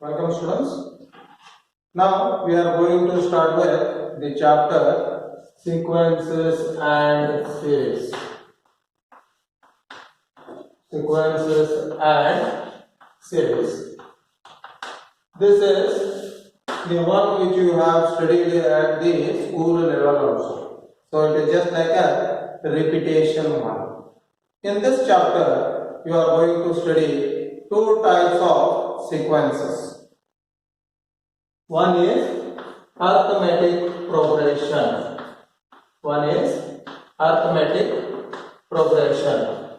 Welcome students. Now we are going to start with the chapter sequences and series. Sequences and series. This is the one which you have studied at the school level also. So it is just like a repetition one. In this chapter you are going to study two types of sequences. One is arithmetic progression. One is arithmetic progression.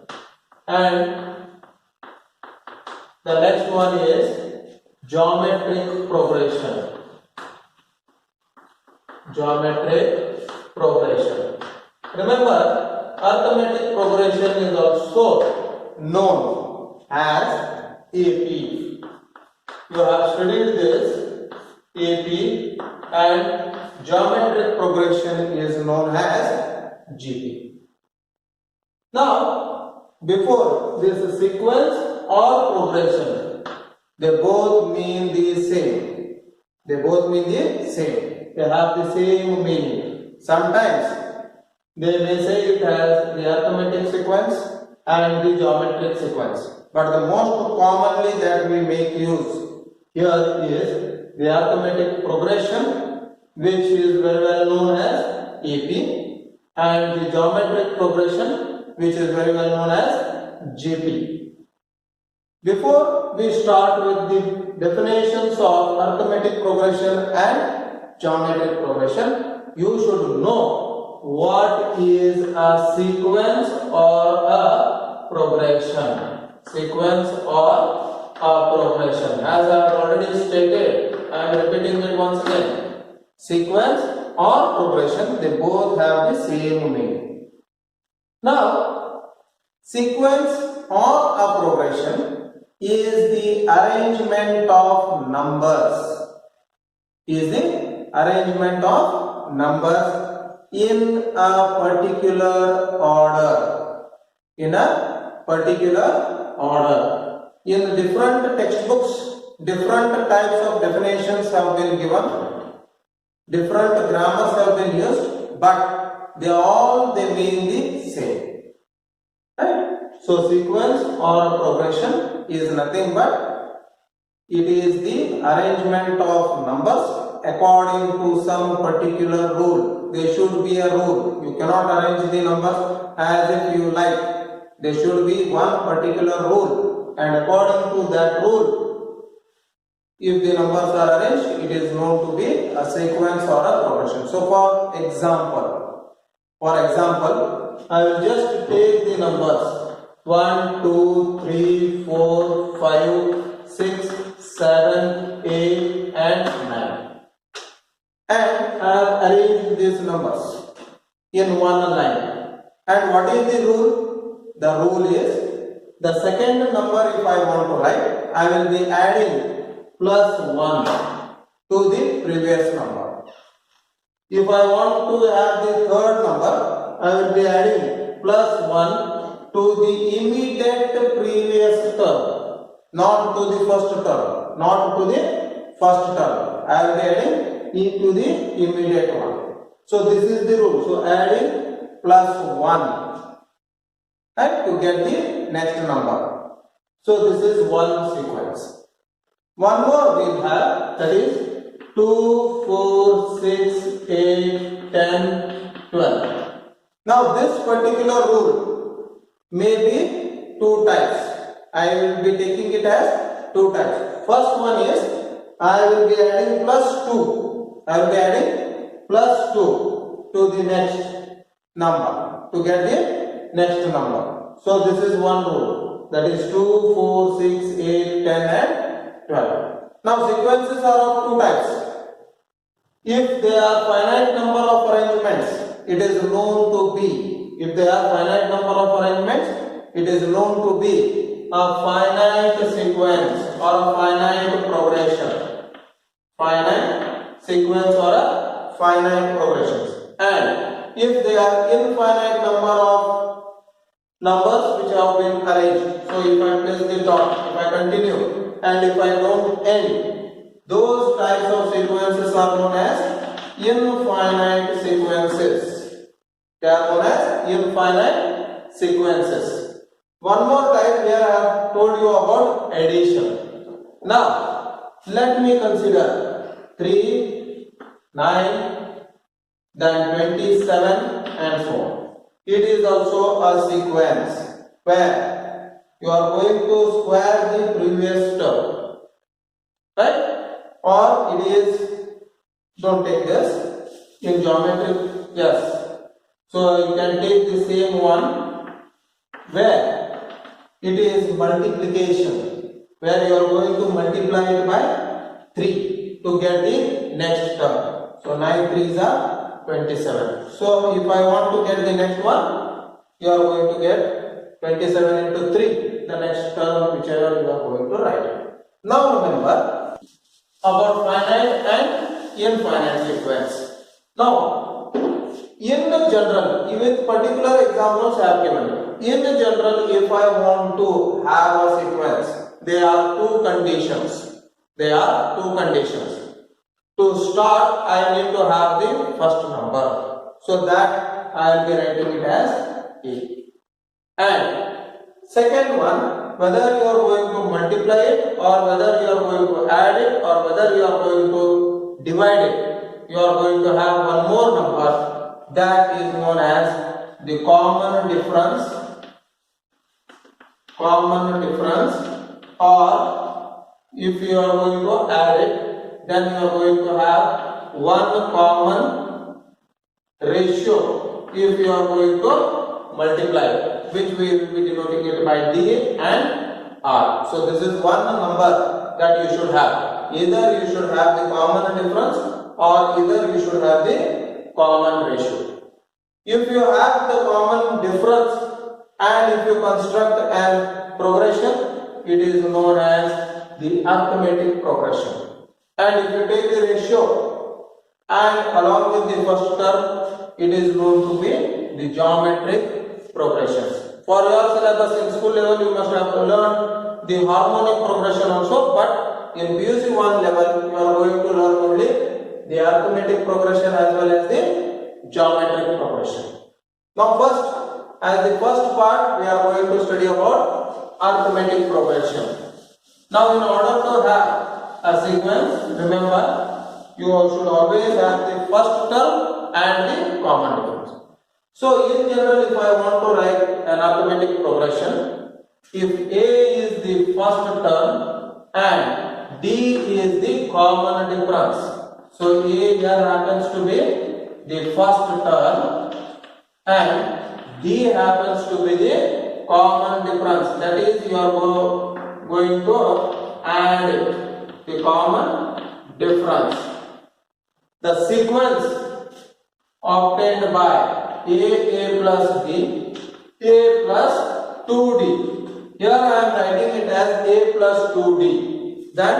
And the next one is geometric progression. Geometric progression. Remember, arithmetic progression is also known as AP. You have studied this AP, and geometric progression is known as GP. Now, before this sequence or progression, they both mean the same. They both mean the same. They have the same meaning. Sometimes they may say it as the arithmetic sequence and the geometric sequence. But the most commonly that we make use here is the arithmetic progression, which is very well known as AP, and the geometric progression, which is very well known as GP. Before we start with the definitions of arithmetic progression and geometric progression, you should know what is a sequence or a progression. Sequence or a progression. As I have already stated, I am repeating it once again. Sequence or progression, they both have the same meaning. Now, sequence or a progression is the arrangement of numbers. Is the arrangement of numbers in a particular order. In a particular order. In different textbooks, different types of definitions have been given, different grammars have been used, but they mean the same. Right? So sequence or progression is nothing but it is the arrangement of numbers according to some particular rule. There should be a rule. You cannot arrange the numbers as if you like. There should be one particular rule, and according to that rule, if the numbers are arranged, it is known to be a sequence or a progression. So for example, I will just take the numbers 1, 2, 3, 4, 5, 6, 7, 8 and 9. And I have arranged these numbers in one line. And what is the rule? The rule is the second number if I want to write, I will be adding plus 1 to the previous number. If I want to add the third number, I will be adding plus 1 to the immediate previous term, not to the first term, not to the first term. I will be adding e to the immediate one. So this is the rule. So adding plus 1, right, to get the next number. So this is one sequence. One more we have, that is 2, 4, 6, 8, 10, 12. Now this particular rule may be two types. I will be taking it as two types. First one is I will be adding plus 2. I will be adding plus 2 to the next number to get the next number. So this is one rule, that is 2, 4, 6, 8, 10 and 12. Now sequences are of two types. If they are finite number of arrangements, it is known to be, if they are finite number of arrangements, it is known to be a finite sequence or a finite progression. Finite sequence or a finite progression. And if they are infinite number of numbers which have been arranged, so if I place the dot, if I continue, and if I don't end, those types of sequences are known as infinite sequences. They are known as infinite sequences. One more type here I have told you about addition. Now, let me consider 3, 9, then 27 and so on. It is also a sequence where you are going to square the previous term, right? Or it is, don't take this, in geometry, yes. So you can take the same one where it is multiplication, where you are going to multiply it by 3 to get the next term. So 9 3s are 27. So if I want to get the next one, you are going to get 27 into 3, the next term whichever you are going to write. Now remember about finite and infinite sequence. Now, in general, with particular examples I have given, in general, if I want to have a sequence, there are two conditions. There are two conditions. To start, I need to have the first number. So that I will be writing it as A. And second one, whether you are going to multiply it or whether you are going to add it or whether you are going to divide it, you are going to have one more number that is known as the common difference, or if you are going to add it, then you are going to have one common ratio if you are going to multiply it, which we will be denoting it by D and R. So this is one number that you should have. Either you should have the common difference or either you should have the common ratio. If you have the common difference and if you construct a progression, it is known as the arithmetic progression. And if you take the ratio and along with the first term, it is known to be the geometric progressions. For your syllabus in school level, you must have learned the harmonic progression also, but in PUC 1 level, you are going to learn only the arithmetic progression as well as the geometric progression. Now first, as the first part, we are going to study about arithmetic progression. Now in order to have a sequence, remember, you should always have the first term and the common difference. So in general, if I want to write an arithmetic progression, if A is the first term and D is the common difference, so A here happens to be the first term and D happens to be the common difference. That is, you are going to add it, the common difference. The sequence obtained by A plus D, A plus 2D. Here I am writing it as A plus 2D, then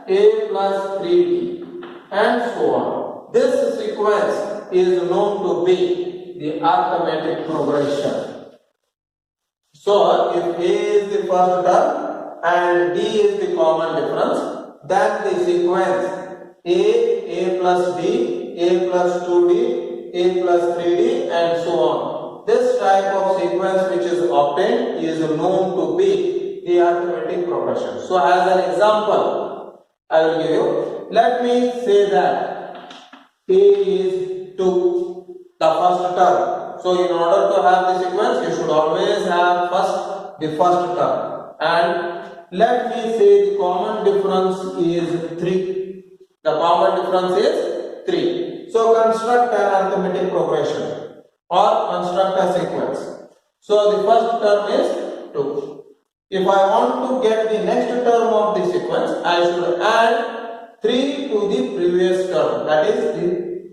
A plus 3D, and so on. This sequence is known to be the arithmetic progression. So, if A is the first term and D is the common difference, then the sequence A plus D, A plus 2D, A plus 3D and so on. This type of sequence which is obtained is known to be the arithmetic progression. So as an example, I will give you. Let me say that A is 2, the first term. So in order to have the sequence, you should always have first the first term. And let me say the common difference is 3. The common difference is 3. So construct an arithmetic progression or construct a sequence. So the first term is 2. If I want to get the next term of the sequence, I should add 3 to the previous term, that is the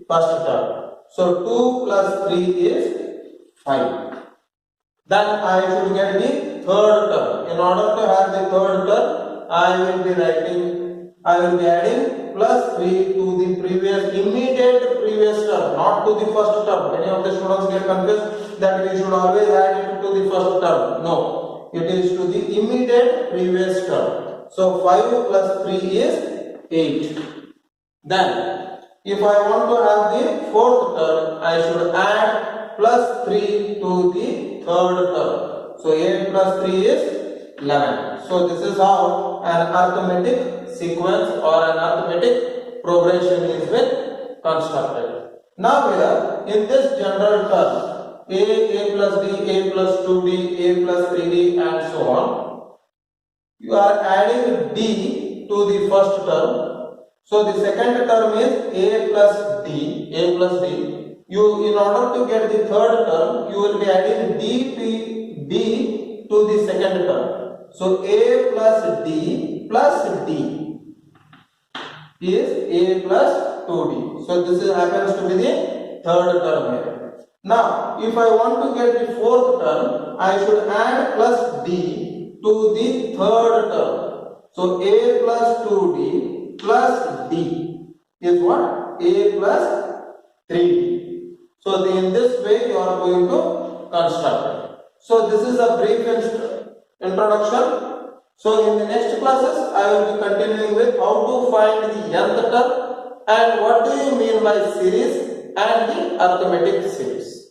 first term. So 2 plus 3 is 5. Then I should get the third term. In order to have the third term, I will be adding plus 3 to the immediate previous term, not to the first term. Many of the students get confused that we should always add it to the first term. No, it is to the immediate previous term. So 5 plus 3 is 8. Then if I want to have the fourth term, I should add plus 3 to the third term. So 8 plus 3 is 11. So this is how an arithmetic sequence or an arithmetic progression is been constructed. Now here in this general term a plus d, a plus 2d, a plus 3d and so on, you are adding d to the first term. So the second term is a plus d, a plus d. You, in order to get the third term, you will be adding d to the second term. So a plus d is a plus 2d. So this happens to be the third term here. Now, if I want to get the fourth term, I should add plus d to the third term. So a plus 2d plus d is what? A plus 3d. So in this way you are going to construct it. So this is a brief introduction. So in the next classes I will be continuing with how to find the nth term and what do you mean by series and the arithmetic series.